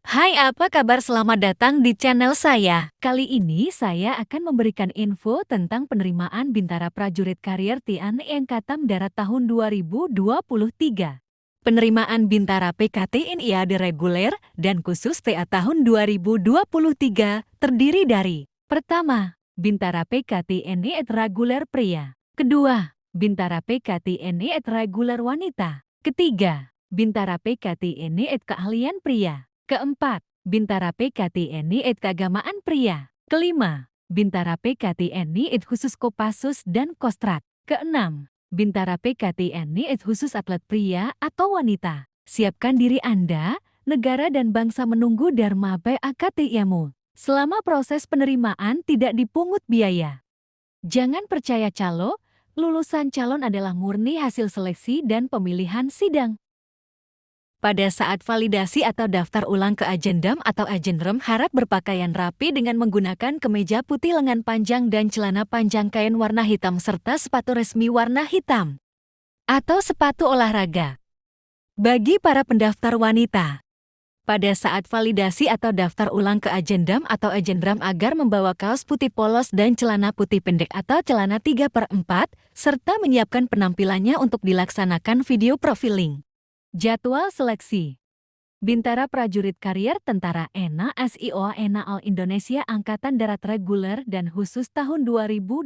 Hai, apa kabar? Selamat datang di channel saya. Kali ini saya akan memberikan info tentang penerimaan Bintara Prajurit Karier TNI Angkatan Darat tahun 2023. Penerimaan Bintara PKTNI AD reguler dan khusus TA tahun 2023 terdiri dari: pertama, Bintara PKTNI reguler pria; kedua, Bintara PKTNI reguler wanita; ketiga, Bintara PKTNI keahlian pria; keempat, Bintara PKTNI keagamaan pria; kelima, Bintara PKTNI khusus Kopassus dan Kostrat; keenam, Bintara PKTNI khusus atlet pria atau wanita. Siapkan diri Anda, negara dan bangsa menunggu Dharma BAKTIamu. Selama proses penerimaan tidak dipungut biaya. Jangan percaya calo, lulusan calon adalah murni hasil seleksi dan pemilihan sidang. Pada saat validasi atau daftar ulang ke Agendam atau Agenrem, harap berpakaian rapi dengan menggunakan kemeja putih lengan panjang dan celana panjang kain warna hitam serta sepatu resmi warna hitam atau sepatu olahraga. Bagi para pendaftar wanita, pada saat validasi atau daftar ulang ke Agendam atau Agenram agar membawa kaos putih polos dan celana putih pendek atau celana 3/4 serta menyiapkan penampilannya untuk dilaksanakan video profiling. Jadwal seleksi Bintara Prajurit Karier Tentara ENA SIO ENA All Indonesia Angkatan Darat Reguler dan Khusus tahun 2023,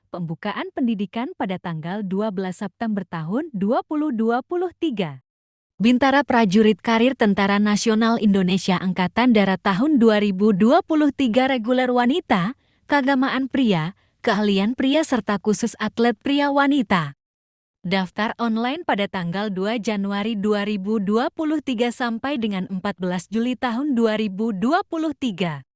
pembukaan pendidikan pada tanggal 12 September tahun 2023. Bintara Prajurit Karier Tentara Nasional Indonesia Angkatan Darat tahun 2023 reguler wanita, keagamaan pria, keahlian pria serta khusus atlet pria wanita. Daftar online pada tanggal 2 Januari 2023 sampai dengan 14 Juli tahun 2023.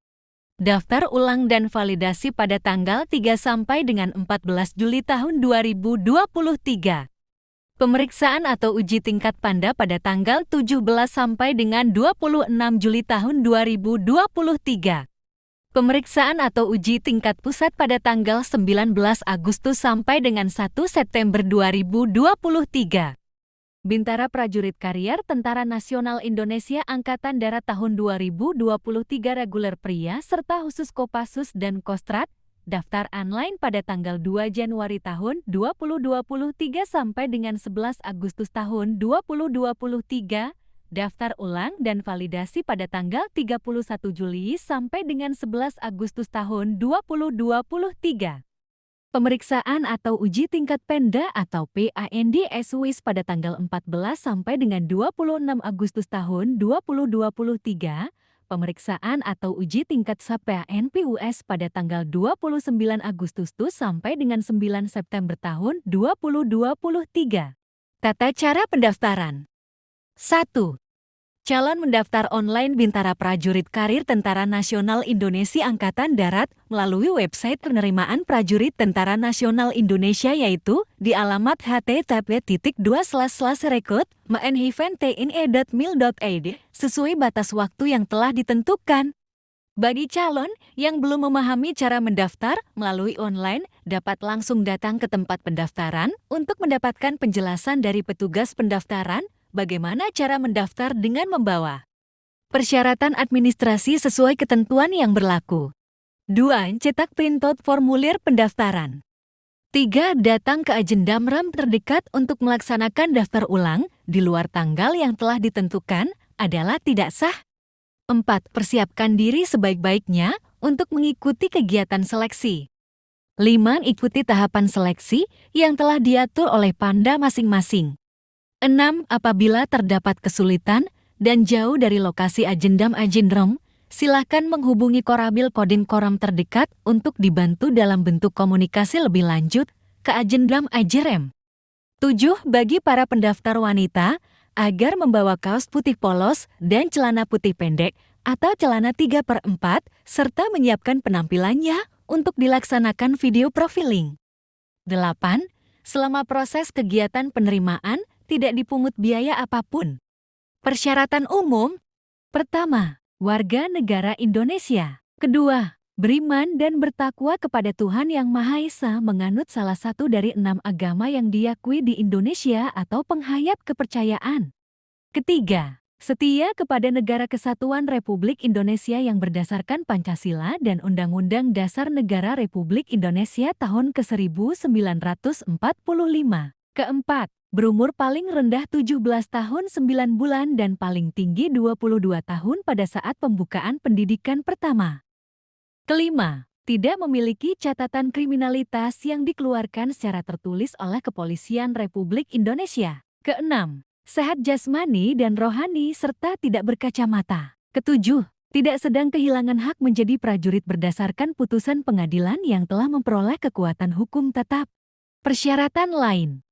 Daftar ulang dan validasi pada tanggal 3 sampai dengan 14 Juli tahun 2023. Pemeriksaan atau uji tingkat panda pada tanggal 17 sampai dengan 26 Juli tahun 2023. Pemeriksaan atau uji tingkat pusat pada tanggal 19 Agustus sampai dengan 1 September 2023. Bintara Prajurit Karier Tentara Nasional Indonesia Angkatan Darat tahun 2023 reguler pria serta khusus Kopassus dan Kostrat, daftar online pada tanggal 2 Januari tahun 2023 sampai dengan 11 Agustus tahun 2023. Daftar ulang dan validasi pada tanggal 31 Juli sampai dengan 11 Agustus tahun 2023. Pemeriksaan atau uji tingkat penda atau PANDS pada tanggal 14 sampai dengan 26 Agustus tahun 2023. Pemeriksaan atau uji tingkat SAPA-NPUS pada tanggal 29 Agustus sampai dengan 9 September tahun 2023. Tata cara pendaftaran. 1. Calon mendaftar online Bintara Prajurit Karier Tentara Nasional Indonesia Angkatan Darat melalui website penerimaan prajurit Tentara Nasional Indonesia yaitu di alamat http://rekrut.mn-tni.mil.id sesuai batas waktu yang telah ditentukan. Bagi calon yang belum memahami cara mendaftar melalui online, dapat langsung datang ke tempat pendaftaran untuk mendapatkan penjelasan dari petugas pendaftaran bagaimana cara mendaftar dengan membawa persyaratan administrasi sesuai ketentuan yang berlaku. 2. Cetak printout formulir pendaftaran. 3. Datang ke Agendam RAM terdekat untuk melaksanakan daftar ulang di luar tanggal yang telah ditentukan adalah tidak sah. 4. Persiapkan diri sebaik-baiknya untuk mengikuti kegiatan seleksi. 5. Ikuti tahapan seleksi yang telah diatur oleh Panda masing-masing. 6. Apabila terdapat kesulitan dan jauh dari lokasi Agendam/Agenrem, silakan menghubungi Koramil Kodim Koram terdekat untuk dibantu dalam bentuk komunikasi lebih lanjut ke Agendam/Agenrem. 7. Bagi para pendaftar wanita, agar membawa kaos putih polos dan celana putih pendek atau celana 3/4 serta menyiapkan penampilannya untuk dilaksanakan video profiling. 8. Selama proses kegiatan penerimaan, tidak dipungut biaya apapun. Persyaratan umum. Pertama, warga negara Indonesia. Kedua, beriman dan bertakwa kepada Tuhan Yang Maha Esa, menganut salah satu dari 6 agama yang diakui di Indonesia atau penghayat kepercayaan. Ketiga, Setia kepada Negara Kesatuan Republik Indonesia yang berdasarkan Pancasila dan Undang-Undang Dasar Negara Republik Indonesia tahun ke-1945. Keempat, berumur paling rendah 17 tahun 9 bulan dan paling tinggi 22 tahun pada saat pembukaan pendidikan pertama. Kelima, tidak memiliki catatan kriminalitas yang dikeluarkan secara tertulis oleh Kepolisian Republik Indonesia. Keenam, sehat jasmani dan rohani serta tidak berkacamata. Ketujuh, tidak sedang kehilangan hak menjadi prajurit berdasarkan putusan pengadilan yang telah memperoleh kekuatan hukum tetap. Persyaratan lain.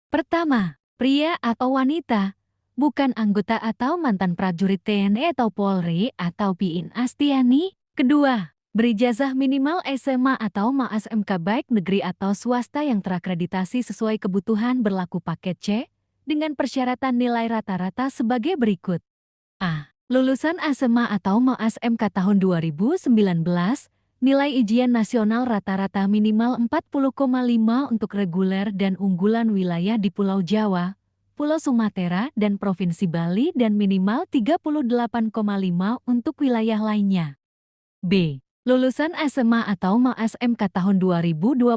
Pertama, pria atau wanita, bukan anggota atau mantan prajurit TNI atau Polri atau PIN Astiani. Kedua, berijazah minimal SMA atau MAS MK baik negeri atau swasta yang terakreditasi sesuai kebutuhan berlaku paket C, dengan persyaratan nilai rata-rata sebagai berikut. A. Lulusan SMA atau MAS MK tahun 2019, nilai ujian nasional rata-rata minimal 40,5 untuk reguler dan unggulan wilayah di Pulau Jawa, Pulau Sumatera, dan Provinsi Bali dan minimal 38,5 untuk wilayah lainnya. B. Lulusan SMA atau MAS MK tahun 2020,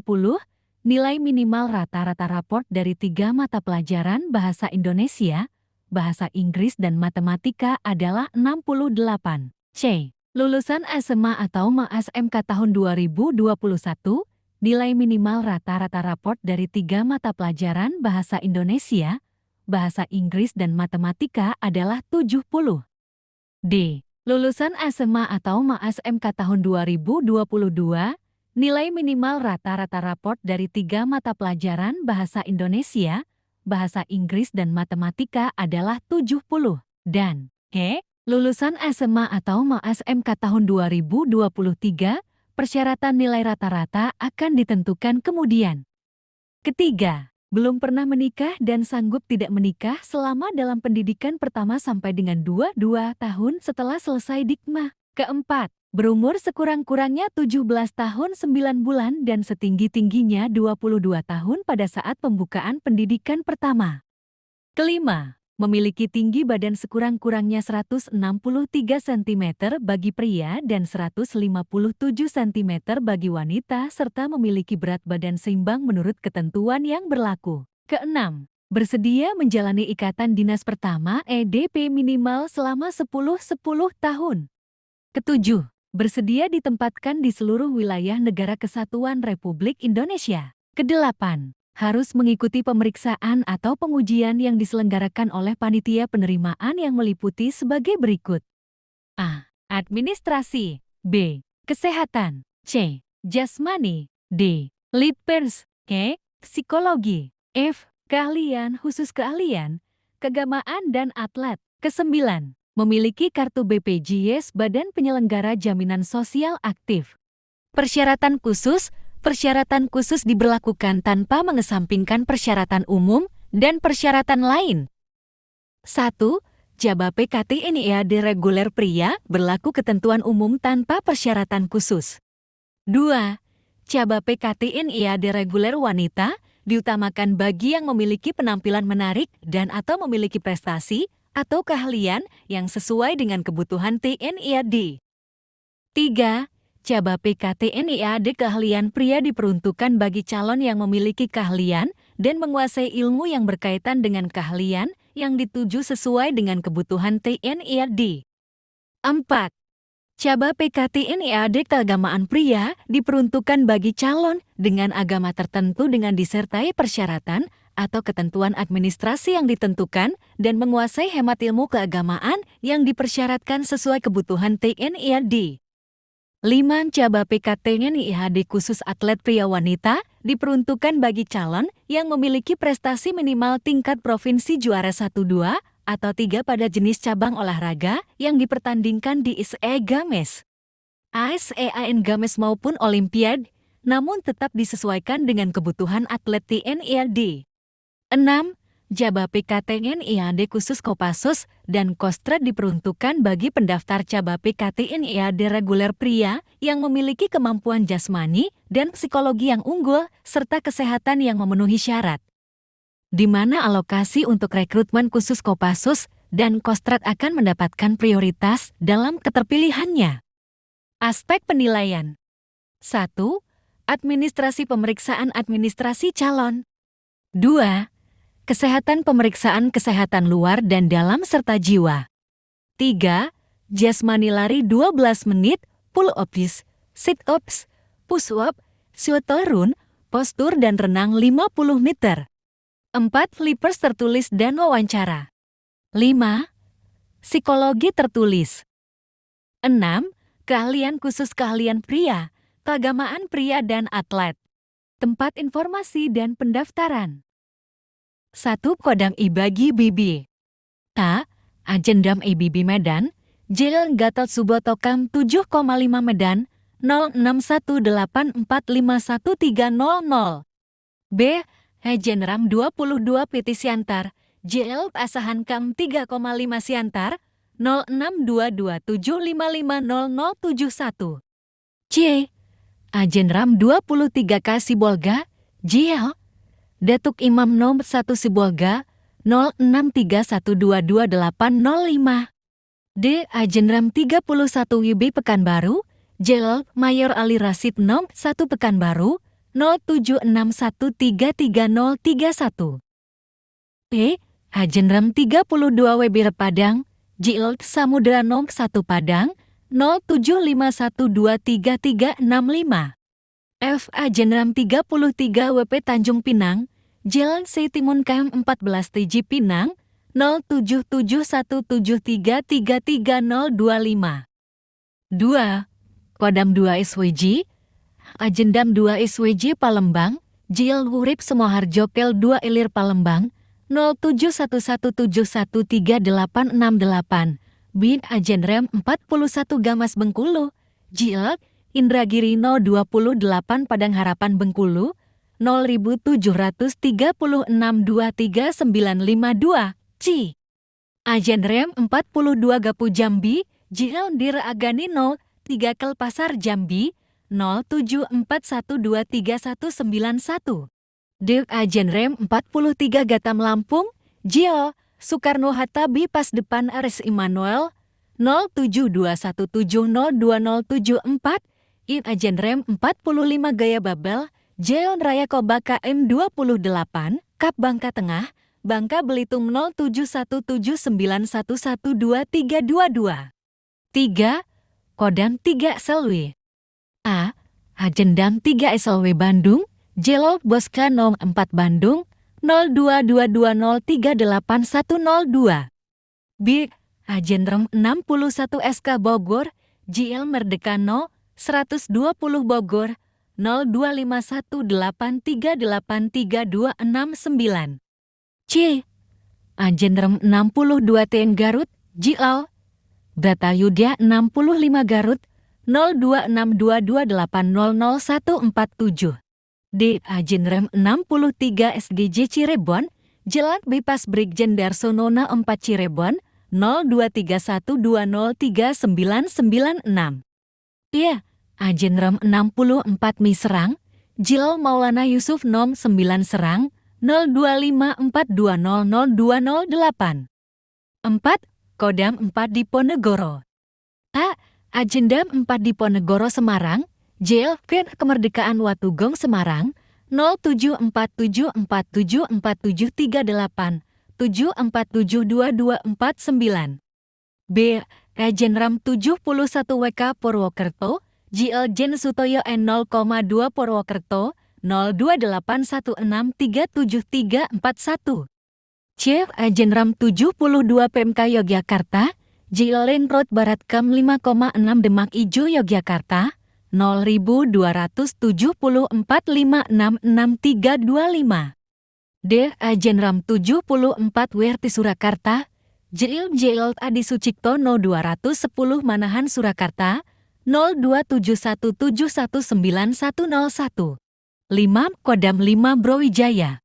nilai minimal rata-rata raport dari 3 mata pelajaran Bahasa Indonesia, Bahasa Inggris dan Matematika adalah 68. C. Lulusan SMA atau MAS MK tahun 2021, nilai minimal rata-rata raport dari 3 mata pelajaran Bahasa Indonesia, Bahasa Inggris dan Matematika adalah 70. D. Lulusan SMA atau MAS MK tahun 2022, nilai minimal rata-rata raport dari 3 mata pelajaran Bahasa Indonesia, Bahasa Inggris dan Matematika adalah 70. Dan E. Lulusan SMA atau MAS MK tahun 2023, persyaratan nilai rata-rata akan ditentukan kemudian. Ketiga, belum pernah menikah dan sanggup tidak menikah selama dalam pendidikan pertama sampai dengan 22 tahun setelah selesai Dikma. Keempat, berumur sekurang-kurangnya 17 tahun 9 bulan dan setinggi-tingginya 22 tahun pada saat pembukaan pendidikan pertama. Kelima, memiliki tinggi badan sekurang-kurangnya 163 cm bagi pria dan 157 cm bagi wanita serta memiliki berat badan seimbang menurut ketentuan yang berlaku. Keenam, bersedia menjalani ikatan dinas pertama EDP minimal selama 10 tahun. Ketujuh, bersedia ditempatkan di seluruh wilayah Negara Kesatuan Republik Indonesia. Kedelapan, harus mengikuti pemeriksaan atau pengujian yang diselenggarakan oleh panitia penerimaan yang meliputi sebagai berikut. A. Administrasi. B. Kesehatan. C. Jasmani. D. Litpers. E. Psikologi. F. Keahlian khusus keahlian, keagamaan dan atlet. Kesembilan, memiliki kartu BPJS Badan Penyelenggara Jaminan Sosial aktif. Persyaratan khusus. Persyaratan khusus diberlakukan tanpa mengesampingkan persyaratan umum dan persyaratan lain. 1. Jaba PKTNIAD reguler pria berlaku ketentuan umum tanpa persyaratan khusus. 2. Jaba PKTNIAD reguler wanita diutamakan bagi yang memiliki penampilan menarik dan atau memiliki prestasi atau keahlian yang sesuai dengan kebutuhan TNIAD. 3. Jaba PKTNIAD keahlian pria diperuntukkan bagi calon yang memiliki keahlian dan menguasai ilmu yang berkaitan dengan keahlian yang dituju sesuai dengan kebutuhan TNIAD. 4. Jaba PKTNIAD keagamaan pria diperuntukkan bagi calon dengan agama tertentu dengan disertai persyaratan atau ketentuan administrasi yang ditentukan dan menguasai hemat ilmu keagamaan yang dipersyaratkan sesuai kebutuhan TNIAD. 5. Jaba PKTNIAD khusus atlet pria wanita diperuntukkan bagi calon yang memiliki prestasi minimal tingkat provinsi juara 1-2 atau 3 pada jenis cabang olahraga yang dipertandingkan di ISE Games, ASEAN Games maupun Olimpiade, namun tetap disesuaikan dengan kebutuhan atlet TNIAD. 6. Jaba PKTNIAD khusus Kopassus dan Kostrat diperuntukkan bagi pendaftar Jaba PKTNIAD reguler pria yang memiliki kemampuan jasmani dan psikologi yang unggul serta kesehatan yang memenuhi syarat. Di mana alokasi untuk rekrutmen khusus Kopassus dan Kostrad akan mendapatkan prioritas dalam keterpilihannya. Aspek penilaian. 1. Administrasi pemeriksaan administrasi calon. 2. Kesehatan pemeriksaan kesehatan luar dan dalam serta jiwa. 3. Jasmani lari 12 menit, pull-ups, sit-ups, push-up, shuttle run, postur dan renang 50 meter. 4. Flippers tertulis dan wawancara. 5. Psikologi tertulis. 6. Keahlian khusus keahlian pria, keagamaan pria dan atlet. Tempat informasi dan pendaftaran. 1. Kodam Ibagi Bibi. A. Ajendam IBB Medan, Jalan Gatot Subroto Kam 7,5 Medan, 0618451300. B. Hajenram 22 PT Siantar, JL Asahan Kam 3,5 Siantar, 062275500071. C. Ajenram 23K Sibolga, JL Datuk Imam Nom 1 Sibolga, 0631222805. D. Ajenram 31 WB Pekanbaru, JL Mayor Ali Rasid Nom 1 Pekanbaru, 0761333031. P. Ajenram 32 WB Padang, JL Samudra Nom 1 Padang, 0751233365. F. Ajenram 33 WP Tanjung Pinang, Jalan C Timun KM 14 TJ Pinang, 077173333025. 2. Kodam 2 SWJ, Ajendam 2 SWJ Palembang, JL Urip Semoharjo Kel 2 Ilir Palembang, 0711713868. Bin Ajenrem 41 Gamas Bengkulu, JL Indragiri 028 Padang Harapan Bengkulu, 07336233952. C. Ajenrem 42 Gapu Jambi, JL Dir Agani 03 Kel Pasar Jambi, 0741231191. D. Ajenrem 43 Gatam Lampung, JL Soekarno Hatta Pas Depan RS Immanuel, 0721702074. In Ajenrem 45 Gaya Babel, Jeon Raya Koba KM 28, Kap Bangka Tengah, Bangka Belitung 0719112322. 3. Kodam 3 SLW. A. Ajendam 3 SLW Bandung, Jelol Boska Nom 4 Bandung, 0222038102. B. Ajenrem 61 SK Bogor, JL Merdeka No 120 Bogor, 025183832669. C. Ajenrem 62 TN Garut, JL Data Yudya 65 Garut, 026228000147. D. Ajenrem 63 SGJ Cirebon, Jelat Bypass Brigjen Darsono 4 Cirebon, 0231203996. Iya, Ajenrem 64 Mi Serang, Jil Maulana Yusuf Nom 9 Serang, 0254200208. 4. Kodam 4 Diponegoro. A. Ajendam 4 Diponegoro Semarang, JL Ken Kemerdekaan Watugong Semarang, 0747474738, 74722249. B. Ajenram 71 WK Purwokerto, JL Jen Sutoyo N 0,2 Purwokerto, 0281637341. C. Ajenram 72 PMK Yogyakarta, JL Ring Road Barat Kam 5,6 Demak Ijo Yogyakarta, 0224566325. D. Ajenram 74 WRT Surakarta, JL Adi Sucipto 0210 Manahan Surakarta, 0271719101. 5. Kodam 5 Brawijaya.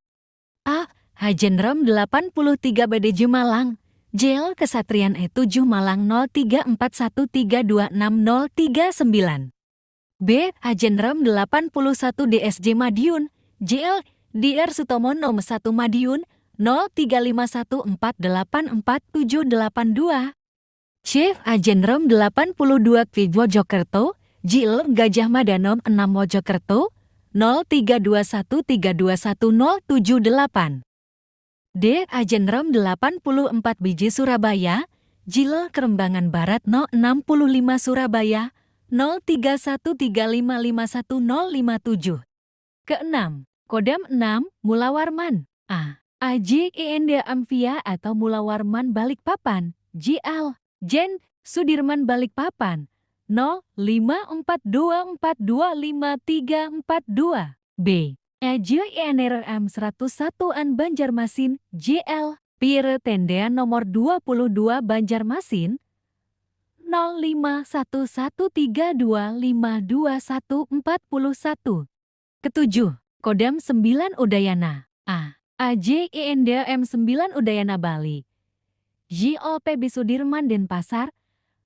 A. Ajenram 83 BDJ Malang, JL Kesatrian E7 Malang 0341326039. B. Ajenram 81 DSJ Madiun, JL DR Sutomo Nom 1 Madiun, 0351484782. Chief Ajen Rom 82 Kwi Mojokerto, JIL Gajah Mada Nom 6 Mojokerto, 0321321078. D. Ajen Rom 84 biji Surabaya, JIL Kerembangan Barat No 65 Surabaya, 0313551057. Keenam, Kodam 6, Mula Warman, A. AJIND Amphia atau Mula Warman Balikpapan, JL, Jen, Sudirman Balikpapan, 0542425342. B. AJINRM 101 Banjarmasin, JL, Pire Tendean nomor 22 Banjarmasin, 051132522141. Ketujuh, Kodam 9 Udayana, A. AJINDM 9 Udayana Bali, JOPB Sudirman Denpasar,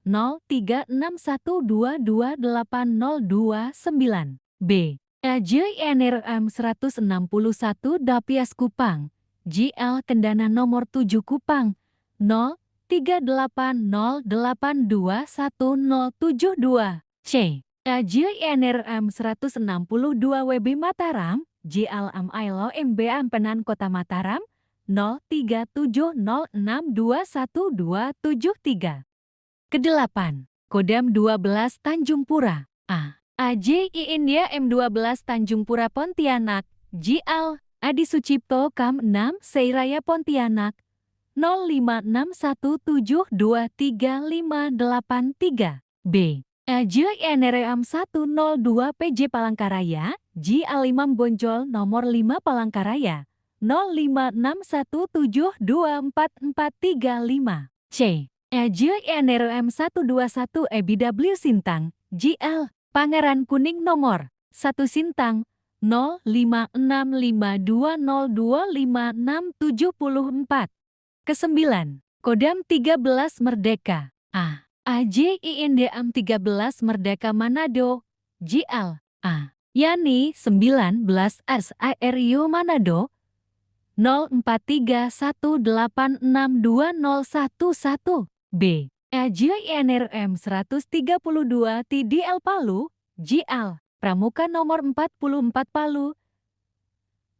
0361228029. B. AJINRM 161 Dapias Kupang, JL Kendana nomor 7 Kupang, 0380821072. C. AJINRM 162 WB Mataram, JL Amailo MB Ampenan Kota Mataram, 0370621273. Kedelapan, Kodam 12 Tanjung Pura, A. AJINDA M12 Tanjung Pura Pontianak, JL, Adi Sucipto Kam 6 Seiraya Pontianak, 0561723583. B. AJINRM 102 PJ Palangkaraya, JL Imam Bonjol nomor 5 Palangkaraya, 0561724435. C. AJINRM 121 EBW Sintang, JL, Pangeran Kuning nomor 1 Sintang, 056520255674. Kesembilan, Kodam 13 Merdeka, A. AJINDM 13 Merdeka Manado, JL, A. Yani 19 SARU Manado, 0431862011. B. AJINRM 132 TDL Palu, JL, Pramuka nomor 44 Palu,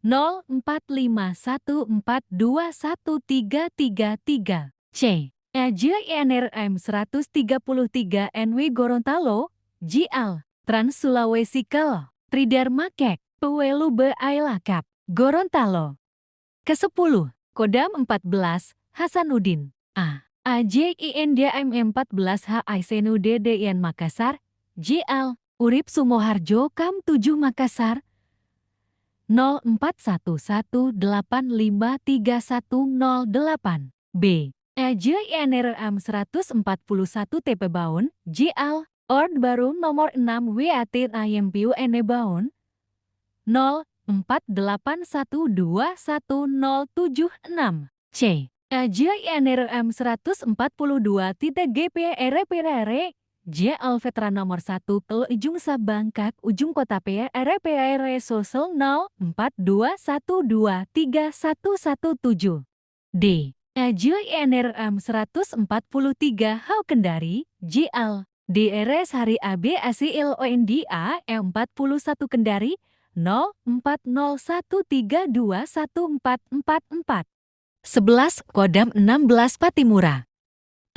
0451421333. C. AJINRM 133 NW Gorontalo, JL, Trans Sulawesi Kelo, Tridharma Kek, Pewelu Beailakap, Gorontalo. Ke-10, Kodam 14 Hasanuddin, A. AJINDM 14 HISNUDDIN Makassar, JL, Urip Sumoharjo Kam 7 Makassar, 0411853108. B. AJINRM 141 TP Baun, JL, Ord Baru nomor 6 WAT IMPU NE Baun, 0481211076. C. AJINRM 142 GPRPRR, JL Veteran nomor 1 Kel Ujung Sabangkak Ujung Kota PRPR Sosel 0421231117. D. AJINRM 143 Hau Kendari, JL, DRS Hari AB ASIL ONDA 41 Kendari, 0401321444. 11. Kodam 16 Patimura,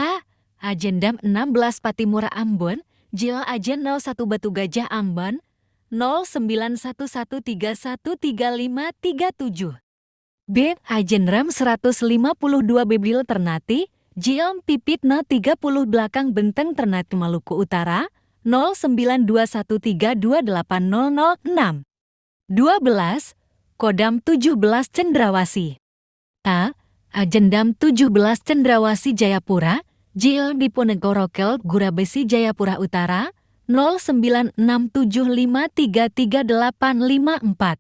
A. Ajendam 16 Patimura Ambon, JL Ajen 01 Batu Gajah Ambon, 0911313537. B. Ajenram 152 Bebil Ternate, JL Pipit 30 Belakang Benteng Ternate Maluku Utara, 0921328006. 12. Kodam 17 Cendrawasih, A. Ajendam 17 Cendrawasih Jayapura, JL Diponegoro Gurabesi Jayapura Utara, 0967533854.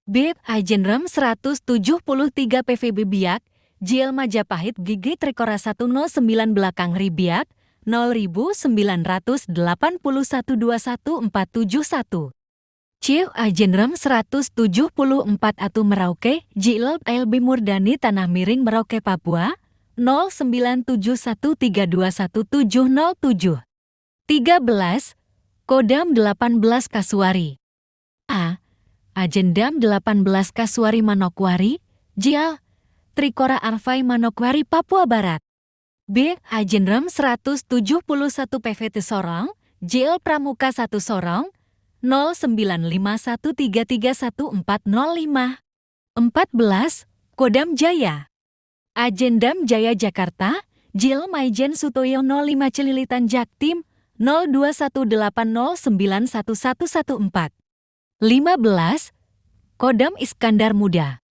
B. Ajenram 173 PVB Biak, JL Majapahit Gigi Trekora 109 Belakang Ribiak, 0981212471. Chief Ajenram 174 Atu Merauke, Jilal LB Murdani Tanah Miring Merauke Papua, 0971321707. 13. Kodam 18 Kasuari. A. Ajendam 18 Kasuari Manokwari, Jial, Trikora Arfai Manokwari Papua Barat. B. Ajendram 171 PVT Sorong, JL Pramuka 1 Sorong, 0951331405. 14. Kodam Jaya. Ajendam Jaya Jakarta, JL Maijen Sutoyo 05 Celilitan Jaktim, 0218091114. 15. Kodam Iskandar Muda.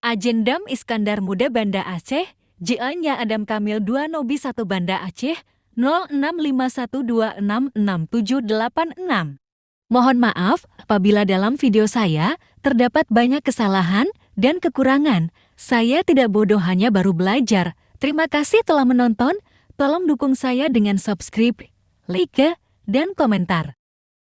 Ajendam Iskandar Muda Banda Aceh, JL-nya Adam Kamil 2 Nobi 1 Banda Aceh, 0651266786. Mohon maaf apabila dalam video saya terdapat banyak kesalahan dan kekurangan. Saya tidak bodoh, hanya baru belajar. Terima kasih telah menonton. Tolong dukung saya dengan subscribe, like, dan komentar.